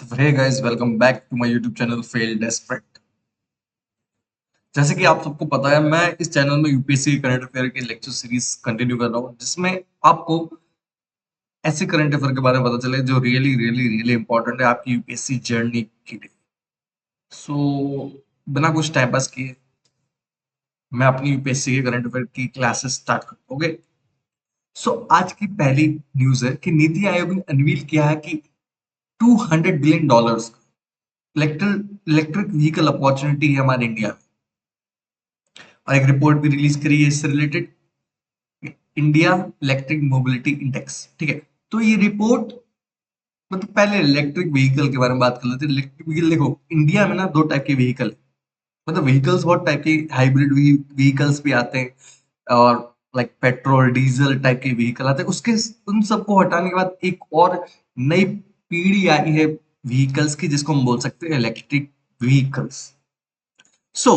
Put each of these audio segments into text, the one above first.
Hey guys, welcome back to my YouTube channel Fail Desperate। जैसे कि आप सबको पता है, मैं इस चैनल में यूपीएससी करंट अफेयर के लेक्चर सीरीज कंटिन्यू कर रहा हूँ, जिसमें आपको ऐसे करंट अफेयर के बारे में पता चले जो रियली रियली रियली इंपॉर्टेंट है आपकी यूपीएससी जर्नी के लिए। सो बिना कुछ टाइम पास किए मैं अपनी यूपीएससी के करंट अफेयर की क्लासेस स्टार्ट करता हूँ। ओके, सो आज की पहली न्यूज है कि नीति आयोग ने अनवील किया है कि $200 बिलियन इलेक्ट्रिक व्हीकल अपॉर्चुनिटी है हमारे इंडिया में। और एक रिपोर्ट भी रिलीज करी है इससे related, India electric mobility index. ठीक है, तो ये रिपोर्ट मतलब पहले इलेक्ट्रिक व्हीकल के बारे में बात कर लेते हैं। इलेक्ट्रिक व्हीकल देखो, इंडिया में ना दो टाइप के व्हीकल है। मतलब व्हीकल्स बहुत टाइप के हाइब्रिड व्हीकल्स भी आते हैं और लाइक पेट्रोल डीजल टाइप के व्हीकल आते हैं। उसके उन सबको हटाने के बाद एक और नई पीढ़ी आई है व्हीकल्स की, जिसको हम बोल सकते हैं electric vehicles. So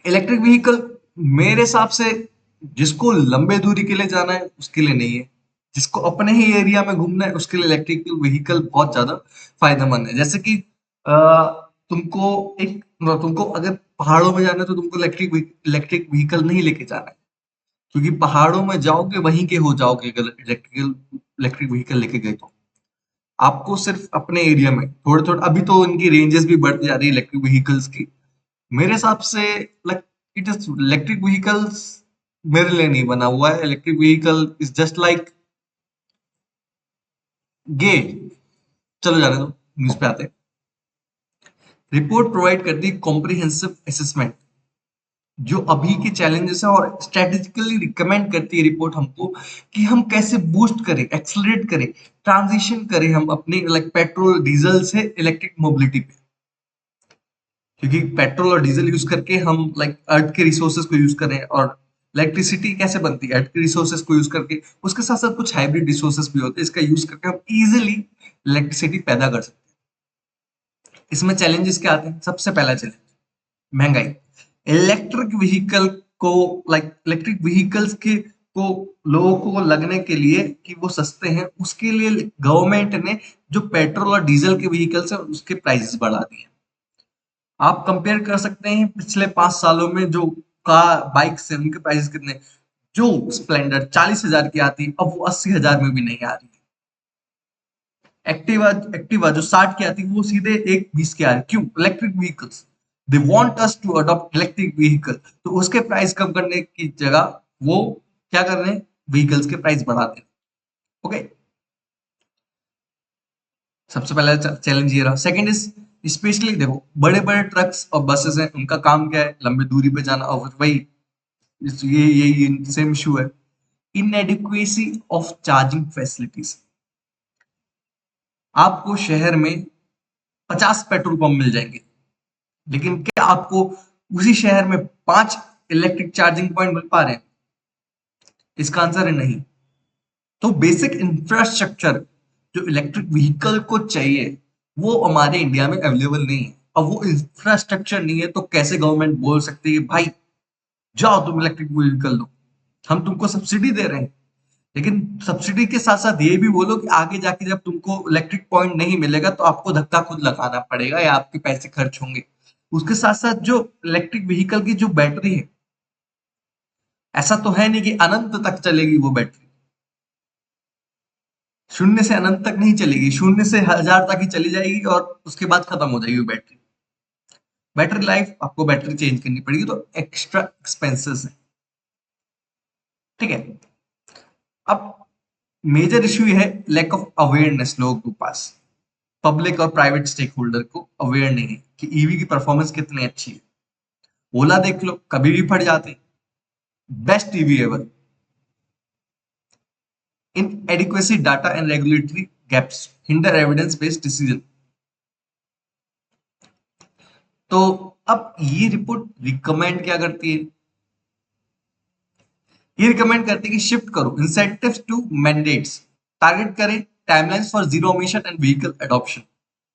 electric vehicle मेरे हिसाब से जिसको लंबे दूरी के लिए जाना है उसके लिए नहीं है। जिसको अपने ही एरिया में घूमना है उसके लिए इलेक्ट्रिक व्हीकल बहुत ज्यादा फायदेमंद है। जैसे कि तुमको तुमको अगर पहाड़ों में जाना है तो तुमको इलेक्ट्रिक व्हीकल नहीं लेके जाना है, क्योंकि पहाड़ों में जाओगे वहीं के हो जाओगे अगर इलेक्ट्रिक व्हीकल लेके गए तो। आपको सिर्फ अपने एरिया में थोड़े थोड़े, अभी तो इनकी रेंजेस भी बढ़ती जा रही है इलेक्ट्रिक व्हीकल्स की। मेरे हिसाब से like it is electric vehicles मेरे लिए नहीं बना हुआ है। Electric vehicle is just like गे। चलो जाने दो, न्यूज पे आते हैं। रिपोर्ट प्रोवाइड करती है कॉम्प्रिहेंसिव असेसमेंट जो अभी के चैलेंजेस है, और स्ट्रेटेजिकली रिकमेंड करती है रिपोर्ट हमको कि हम कैसे बूस्ट करें, एक्सेलरेट करें, ट्रांजिशन करें हम अपने लाइक पेट्रोल डीजल से इलेक्ट्रिक मोबिलिटी पे। क्योंकि पेट्रोल और डीजल यूज करके हम लाइक अर्थ के रिसोर्सेज को यूज करें, और इलेक्ट्रिसिटी कैसे बनती है अर्थ के रिसोर्सेज को यूज करके। उसके साथ साथ कुछ हाइब्रिड रिसोर्सेज भी होते हैं, इसका यूज करके हम इजिली इलेक्ट्रिसिटी पैदा कर सकते हैं। इसमें चैलेंजेस क्या आते हैं? सबसे पहला चैलेंज महंगाई। इलेक्ट्रिक व्हीकल को लाइक इलेक्ट्रिक व्हीकल्स के को लोगों को लगने के लिए कि वो सस्ते हैं, उसके लिए गवर्नमेंट ने जो पेट्रोल और डीजल के व्हीकल्स है उसके प्राइसेस बढ़ा दिए। आप कंपेयर कर सकते हैं पिछले 5 सालों में जो कार बाइक्स है उनके प्राइस कितने। जो स्प्लेंडर 40,000 की आती अब वो 80,000 में भी नहीं आ रही। एक्टिवा एक्टिवा जो 60 की आती वो सीधे 1 20 की आ रही। क्यों? Electric vehicles. They want us to adopt electric vehicle, तो उसके प्राइस कम करने की जगह वो क्या कर रहे हैं, व्हीकल्स के प्राइस बढ़ाते हैं। ओके, सबसे पहला चैलेंज ये रहा। सेकंड इज स्पेशली देखो बड़े बड़े ट्रक्स और बसेस हैं, उनका काम क्या है, लंबी दूरी पे जाना, और वही ये सेम इशू है। Inadequacy of charging facilities. आपको शहर में 50 पेट्रोल पंप मिल जाएंगे, लेकिन क्या आपको उसी शहर में 5 इलेक्ट्रिक चार्जिंग पॉइंट मिल पा रहे हैं? इसका आंसर है नहीं। तो बेसिक इंफ्रास्ट्रक्चर जो इलेक्ट्रिक व्हीकल को चाहिए वो हमारे इंडिया में अवेलेबल नहीं है। अब वो इंफ्रास्ट्रक्चर नहीं है तो कैसे गवर्नमेंट बोल सकती है भाई जाओ तुम इलेक्ट्रिक व्हीकल लो, हम तुमको सब्सिडी दे रहे हैं। लेकिन सब्सिडी के साथ साथ ये भी बोलो कि आगे जाके जब तुमको इलेक्ट्रिक पॉइंट नहीं मिलेगा तो आपको धक्का खुद लगाना पड़ेगा या आपके पैसे खर्च होंगे। उसके साथ साथ जो इलेक्ट्रिक व्हीकल की जो बैटरी है, ऐसा तो है नहीं कि अनंत तक चलेगी वो बैटरी। शून्य से अनंत तक नहीं चलेगी, शून्य से 1000 तक ही चली जाएगी और उसके बाद खत्म हो जाएगी वो बैटरी। बैटरी लाइफ, आपको बैटरी चेंज करनी पड़ेगी, तो एक्स्ट्रा एक्सपेंसेस है। ठीक है, अब मेजर इश्यू है लैक ऑफ अवेयरनेस लोगों के पास। पब्लिक और प्राइवेट स्टेक होल्डर को अवेयर नहीं है कि ईवी की परफॉर्मेंस कितनी अच्छी है। ओला देख लो, कभी भी फट जाते, best EV ever. In adequacy data and regulatory gaps hinder evidence based decision. तो अब ये रिपोर्ट रिकमेंड क्या करती है? ये रिकमेंड करती है कि शिफ्ट करो इंसेंटिव्स टू मैंडेट्स, टारगेट करें timelines for zero emission and vehicle adoption.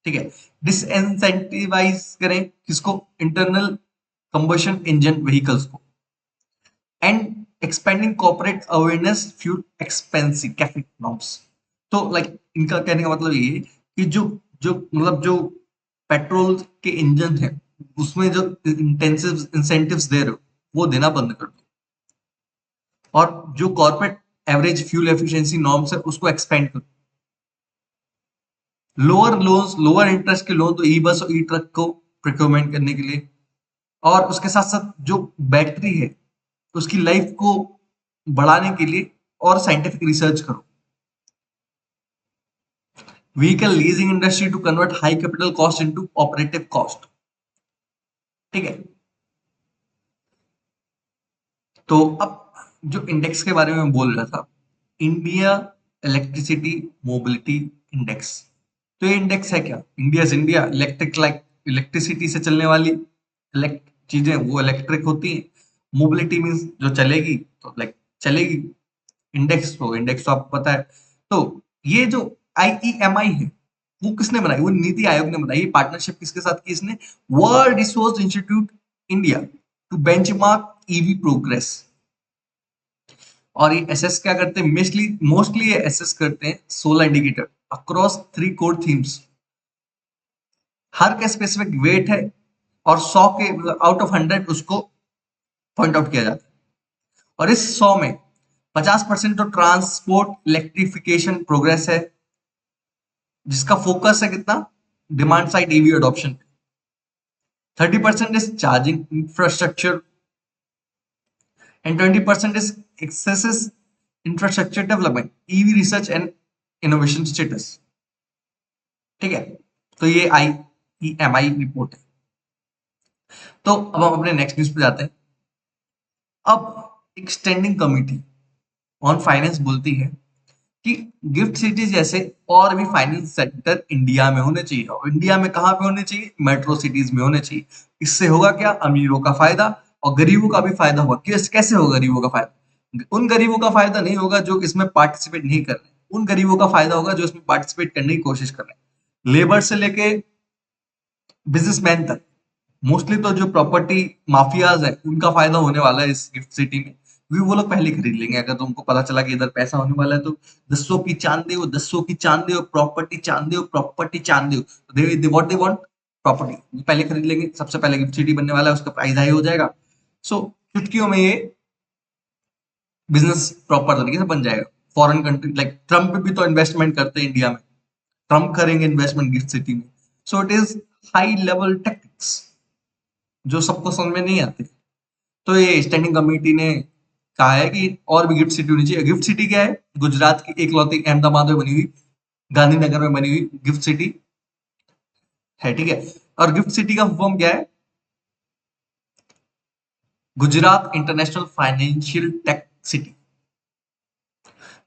ठीक है, डिसइंसेंटिवाइज करें किसको, इंटरनल कंबशन इंजन व्हीकल्स को। And expanding corporate awareness fuel expensive caffeic norms. तो लाइक इनका कहने का मतलब ये है कि जो जो मतलब जो पेट्रोल के इंजन है उसमें जो इंटेंसिव इंसेंटिव्स दे रहे हो वो देना बंद कर दो, और जो corporate average fuel efficiency norms है उसको एक्सपेंड करो। लोअर लोन्स, लोअर इंटरेस्ट के लोन तो ई बस और ई ट्रक को प्रिक्योरमेंट करने के लिए, और उसके साथ साथ जो बैटरी है उसकी लाइफ को बढ़ाने के लिए और साइंटिफिक रिसर्च करो। Vehicle leasing industry to convert high capital cost into operative cost. ठीक है, तो अब जो इंडेक्स के बारे में बोल रहा था, इंडिया इलेक्ट्रिसिटी मोबिलिटी इंडेक्स। तो ये इंडेक्स है क्या? इंडिया इलेक्ट्रिक, लाइक इलेक्ट्रिसिटी से चलने वाली इलेक्ट चीजें वो इलेक्ट्रिक होती हैं। मोबिलिटी मीन्स जो चलेगी तो लाइक चलेगी। इंडेक्स तो आपको पता है। तो ये जो आईईएमआई है वो किसने बनाई? वो नीति आयोग ने बनाई। पार्टनरशिप किसके साथ की इसने? World resource institute India to benchmark EV progress. और ये एसेस क्या करते हैं? मोस्टली ये एसेस करते हैं 16 इंडिकेटर अक्रॉस 3 कोर थीम्स। हर का स्पेसिफिक वेट है और 100 के आउट ऑफ 100 उसको पॉइंट आउट किया जाता है। और इस 100 में 50% तो ट्रांसपोर्ट इलेक्ट्रिफिकेशन प्रोग्रेस है, जिसका फोकस है कितना? Demand side EV adoption. 30% is charging infrastructure and 20% is excesses infrastructure development, EV research and innovation status। ठीक है, तो ये IEMI रिपोर्ट है। तो अब हम अपने नेक्स्ट न्यूज पे जाते हैं। अब एक स्टैंडिंग कमिटी ऑन फाइनेंस बोलती है कि गिफ्ट सिटी जैसे और भी फाइनेंस सेक्टर इंडिया में होने चाहिए। और इंडिया में कहाँ पे होने चाहिए? मेट्रो सिटीज में होने चाहिए। इससे होगा क्या? अमीरों का फायदा और गरीबों का भी फायदा होगा। कैसे होगा गरीबों का फायदा? उन गरीबों का फायदा नहीं होगा जो इसमें पार्टिसिपेट नहीं कर रहे, उन गरीबों का फायदा होगा जो इसमें पार्टिसिपेट करने की कोशिश कर रहे हैं। लेबर से लेके बिजनेसमैन तक, मोस्टली तो जो प्रॉपर्टी माफियाज है उनका फायदा होने वाला है इस गिफ्ट सिटी में, क्योंकि वो लोग पहले खरीद लेंगे। अगर तुमको पता चला कि इधर पैसा होने वाला है तो 10 की चांदी हो, 10 की चांदी हो, प्रॉपर्टी चांदी हो, प्रॉपर्टी चांदी हो, दे व्हाट दे वांट, प्रॉपर्टी पहले खरीद लेंगे। सबसे पहले गिफ्ट सिटी बनने वाला है, उसका प्राइस हाई हो जाएगा। सो चुटकियों में ये बिजनेस प्रॉपर तरीके से बन जाएगा। फॉरेन कंट्री लाइक ट्रम्प भी तो इन्वेस्टमेंट करते हैं इंडिया में, ट्रम्प करेंगे इन्वेस्टमेंट गिफ्ट सिटी में। So it is high level tactics जो सबको समझ में नहीं आते। तो ये स्टैंडिंग कमेटी ने कहा है कि और भी गिफ्ट सिटी होनी चाहिए। गिफ्ट सिटी क्या है? गुजरात की एकलौती अहमदाबाद में बनी हुई, गांधीनगर में बनी हुई गिफ्ट सिटी है। ठीक है, और गिफ्ट सिटी का फॉर्म क्या है? Gujarat international financial tech city,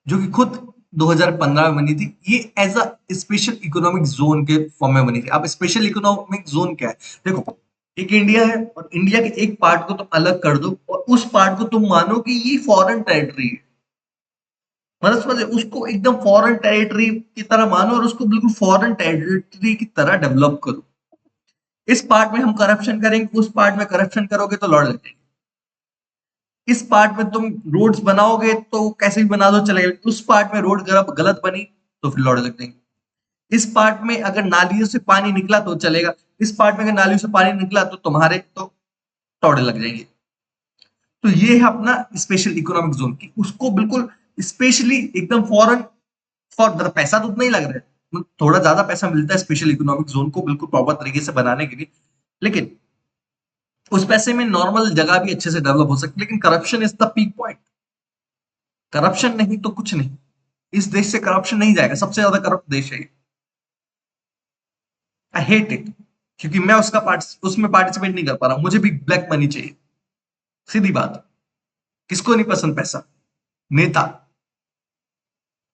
जो कि खुद 2015 में बनी थी। ये as a special economic zone के फॉर्म में बनी थी। अब स्पेशल इकोनॉमिक जोन क्या है? देखो, एक इंडिया है और इंडिया के एक पार्ट को तुम अलग कर दो और उस पार्ट को तुम मानो कि ये फॉरेन टेरिटरी है। मतलब समझे, उसको एकदम फॉरेन टेरिटरी की तरह मानो और उसको बिल्कुल फॉरेन टेरिटरी की तरह डेवलप करो। इस पार्ट में हम करप्शन करेंगे, उस पार्ट में करप्शन करोगे तो लड़ जाएंगे। इस पार्ट में तुम रोड्स बनाओगे तो कैसे भी बना दो चलेगा, उस पार्ट में रोड गलत बनी तो फिर लड़ लग देंगे। इस पार्ट में अगर नालियों से पानी निकला तो चलेगा, इस पार्ट में अगर नालियों से पानी निकला तो तुम्हारे तो तोड़े लग जाएंगे। तो ये है अपना स्पेशल इकोनॉमिक जोन की, उसको बिल्कुल स्पेशली एकदम फॉरेन फॉर पैसा तो उतना ही लग रहा है, थोड़ा ज्यादा पैसा मिलता है स्पेशल इकोनॉमिक जोन को बिल्कुल प्रॉपर तरीके से बनाने के लिए, लेकिन उस पैसे में नॉर्मल जगह भी अच्छे से डेवलप हो सकती है। लेकिन corruption is the peak point. Corruption नहीं तो कुछ नहीं। इस देश से करप्शन नहीं जाएगा, सबसे ज्यादा करप्ट देश है। आई हेट इट, क्योंकि मैं उसमें पार्टिसिपेट नहीं कर पा रहा हूं। मुझे भी ब्लैक मनी चाहिए, सीधी बात। किसको नहीं पसंद पैसा? नेता,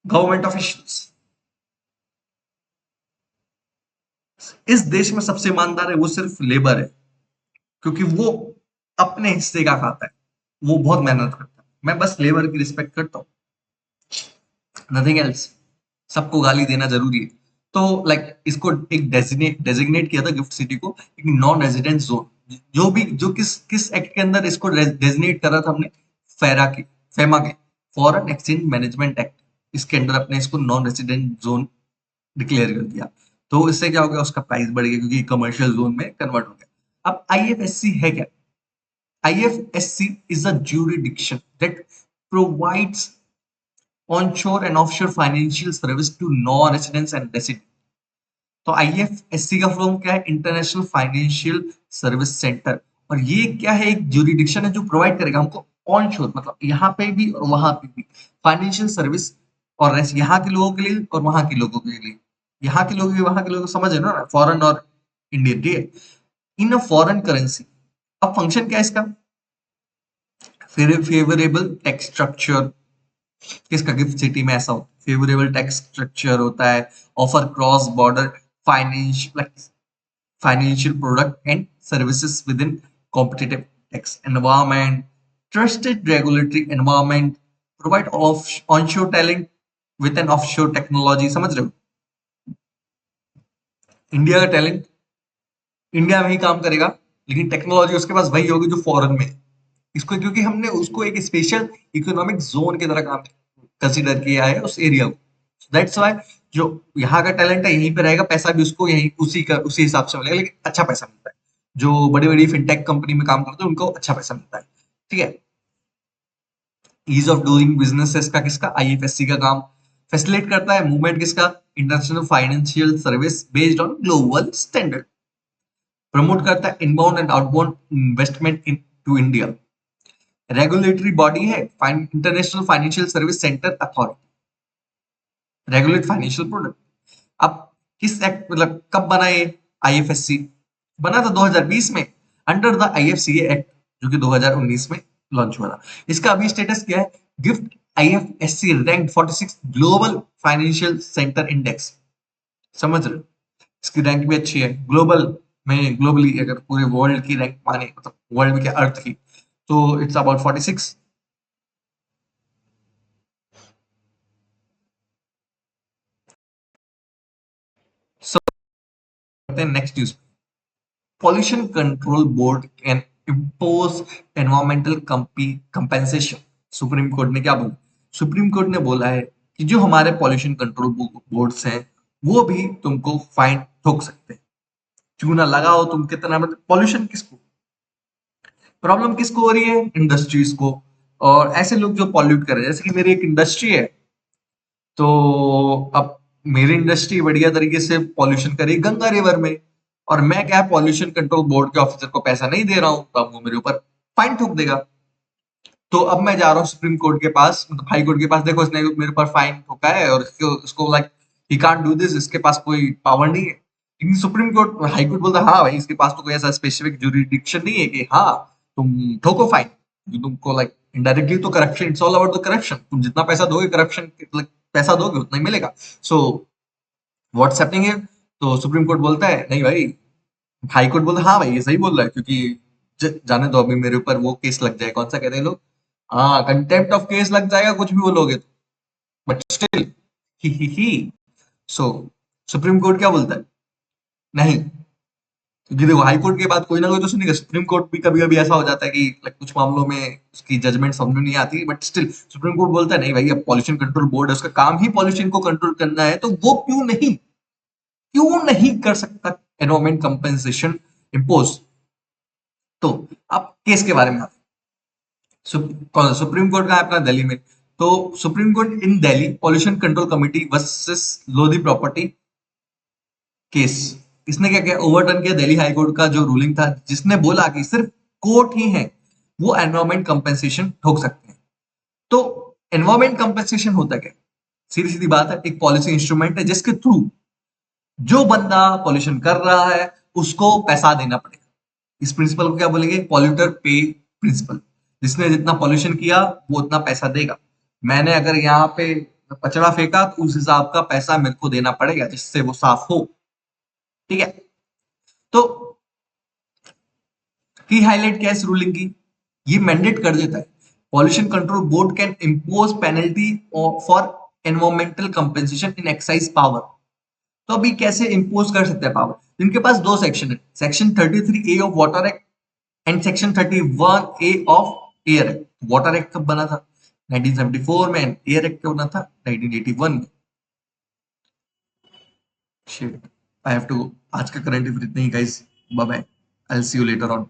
गवर्नमेंट ऑफिशियल्स। इस देश में सबसे ईमानदार है वो सिर्फ लेबर है, क्योंकि वो अपने हिस्से का खाता है, वो बहुत मेहनत करता है। मैं बस लेबर की रिस्पेक्ट करता हूँ, नथिंग एल्स। सबको गाली देना जरूरी है। तो लाइक इसको एक डेजिग्नेट किया था गिफ्ट सिटी को एक नॉन रेजिडेंट जोन। जो किस किस एक्ट के अंदर इसको डेजिग्नेट करा था हमने? फेमा के फॉरेन एक्सचेंज मैनेजमेंट एक्ट, इसके अंदर अपने इसको नॉन रेजिडेंट जोन डिक्लेयर कर दिया। तो इससे क्या हो गया, उसका प्राइस बढ़ गया क्योंकि कमर्शियल जोन में कन्वर्ट हो गया। अब आईएफएससी है क्या? IFSC is a jurisdiction that provides onshore and offshore financial service to non-residents and residents. तो आईएफएससी का फॉर्म क्या है? International financial service centre. और ये क्या है? एक ज्यूरिडिक्शन है जो प्रोवाइड करेगा हमको ऑनशोर, मतलब यहाँ पे भी और वहां पे भी फाइनेंशियल सर्विस, और यहाँ के लोगों के लिए और वहां के लोगों के लिए। यहाँ के लोग वहां के लोग समझ रहे हो ना, फॉरेन और इंडियन, ठीक है, इन अ फॉरेन करेंसी। अब फंक्शन क्या है इसका? Favourable tax structure. किसका? गिफ्ट सिटी में ऐसा होता है, फेवरेबल टैक्स स्ट्रक्चर होता है, offer cross border financial product and services within competitive tax environment, trusted regulatory environment, provide of onshore talent with an offshore technology. समझ रहे हो? इंडिया का टैलेंट इंडिया में ही काम करेगा, लेकिन टेक्नोलॉजी उसके पास वही होगी जो फॉरेन में है। इसको क्योंकि हमने उसको एक स्पेशल इकोनॉमिक जोन की तरह काम कंसिडर किया है उस एरिया को, दैट्स व्हाई जो यहाँ का टैलेंट है यहीं पे रहेगा, पैसा भी उसको यहीं उसी हिसाब से मिलेगा, लेकिन अच्छा पैसा मिलता है। जो बड़ी बड़ी फिनटेक कंपनी में काम करते हैं उनको अच्छा पैसा मिलता है, ठीक है। ईज ऑफ डूइंग बिजनेस इसका किसका? आईएफएससी का काम। फैसिलिटेट करता है मूवमेंट किसका? International financial service based on global standard. Promote करता है inbound and outbound investment into India. Regulatory body है international financial service centre authority, regulate financial product. अब किस एक्ट, मतलब कब बना ये आईएफएससी? बना था 2020 में अंडर द आईएफसीए एक्ट, जो कि 2019 में लॉन्च हुआ था। इसका अभी स्टेटस क्या है? Gift IFSC rank 46 global financial centre index. समझ रहे हो? इसकी रैंक भी अच्छी है ग्लोबल में, ग्लोबली अगर पूरे वर्ल्ड की रैंक माने, मतलब वर्ल्ड में क्या, अर्थ की, तो it's about 46। So next news, pollution control board can impose environmental compensation. Supreme court ने क्या बोला? सुप्रीम कोर्ट ने बोला है कि जो हमारे पॉल्यूशन कंट्रोल बोर्ड्स हैं वो भी तुमको फाइन ठोक सकते हैं। क्यों ना लगाओ तुम कितना, मतलब पॉल्यूशन किसको प्रॉब्लम किसको हो रही है? इंडस्ट्रीज को, और ऐसे लोग जो पॉल्यूट कर रहे हैं। जैसे कि मेरी एक इंडस्ट्री है, तो अब मेरी इंडस्ट्री बढ़िया तरीके से पॉल्यूशन करी गंगा रिवर में, और मैं क्या है, पॉल्यूशन कंट्रोल बोर्ड के ऑफिसर को पैसा नहीं दे रहा हूं, तो अब वो मेरे ऊपर फाइन ठोक देगा। तो अब मैं जा रहा हूँ सुप्रीम कोर्ट के पास, मतलब हाई कोर्ट के पास, देखो इसने मेरे ऊपर फाइन ठोका है और इसको like he can't do this, इसके पास कोई पावर नहीं है। लेकिन सुप्रीम कोर्ट, हाई कोर्ट बोलता है हाँ भाई इसके पास तो कोई ऐसा स्पेसिफिक जुरिडिक्शन नहीं है कि हाँ तुम ठोको फाइन। तुमको लाइक इनडायरेक्टली तो corruption, it's all about the corruption. तुम जितना पैसा दोगे करप्शन, पैसा दोगे उतना ही मिलेगा। सो व्हाट्स हैपनिंग है? तो सुप्रीम कोर्ट बोलता है नहीं भाई, हाई कोर्ट बोलता है हाँ भाई ये सही बोल रहा है, क्योंकि जाने दो, अभी मेरे ऊपर वो केस लग जाए, कौन सा कहते हैं लोग, हाँ कंटेम्प्ट ऑफ केस लग जाएगा, कुछ भी बोलोगे तो। But still he so supreme court क्या बोलता है? नहीं, क्योंकि देखो हाई कोर्ट के बाद कोई ना कोई तो सुनेगा। सुप्रीम कोर्ट भी कभी कभी ऐसा हो जाता है कि like, कुछ मामलों में उसकी जजमेंट समझ में नहीं आती, बट स्टिल सुप्रीम कोर्ट बोलता है नहीं भाई, अब पॉल्यूशन कंट्रोल बोर्ड है, उसका काम ही पॉल्यूशन को कंट्रोल करना है, तो वो क्यों नहीं कर सकता एनवायरमेंट कंपेंसेशन इम्पोज। तो अब केस के बारे में आते हैं। सुप्रीम कोर्ट का है अपना दिल्ली में। तो supreme court in Delhi pollution control committee versus Lodhi property case, इसने क्या किया, ओवरटर्न किया दिल्ली हाई कोर्ट का जो रूलिंग था, जिसने बोला कि सिर्फ कोर्ट ही है वो एनवायरमेंट कंपेंसेशन ठोक सकते हैं। तो एनवायरमेंट कंपेंसेशन होता क्या? सीधी सीधी बात है, एक पॉलिसी इंस्ट्रूमेंट है जिसके थ्रू जो बंदा पॉल्यूशन कर रहा है उसको पैसा देना पड़ेगा। इस प्रिंसिपल को क्या बोलेंगे? पॉल्यूटर पे प्रिंसिपल। जिसने जितना पॉल्यूशन किया वो उतना पैसा देगा। मैंने अगर यहाँ पे कचरा फेंका तो उस हिसाब का पैसा मेरे को देना पड़ेगा जिससे वो साफ हो, ठीक है। तो की हाईलाइट क्या है इस रूलिंग की? ये मैंडेट कर देता है pollution control board can impose penalty for environmental compensation in excise power. तो अभी कैसे इम्पोज कर सकते हैं पावर? इनके पास दो सेक्शन है, section 33A of water act and section 31A of air act. Water act कब बना था? 1974 में। एयर एक्ट कब बना था? 1981 में। Shit. आई हैव टू, आज का करंट अफेयर इतना ही guys, bye bye, I will see you later on.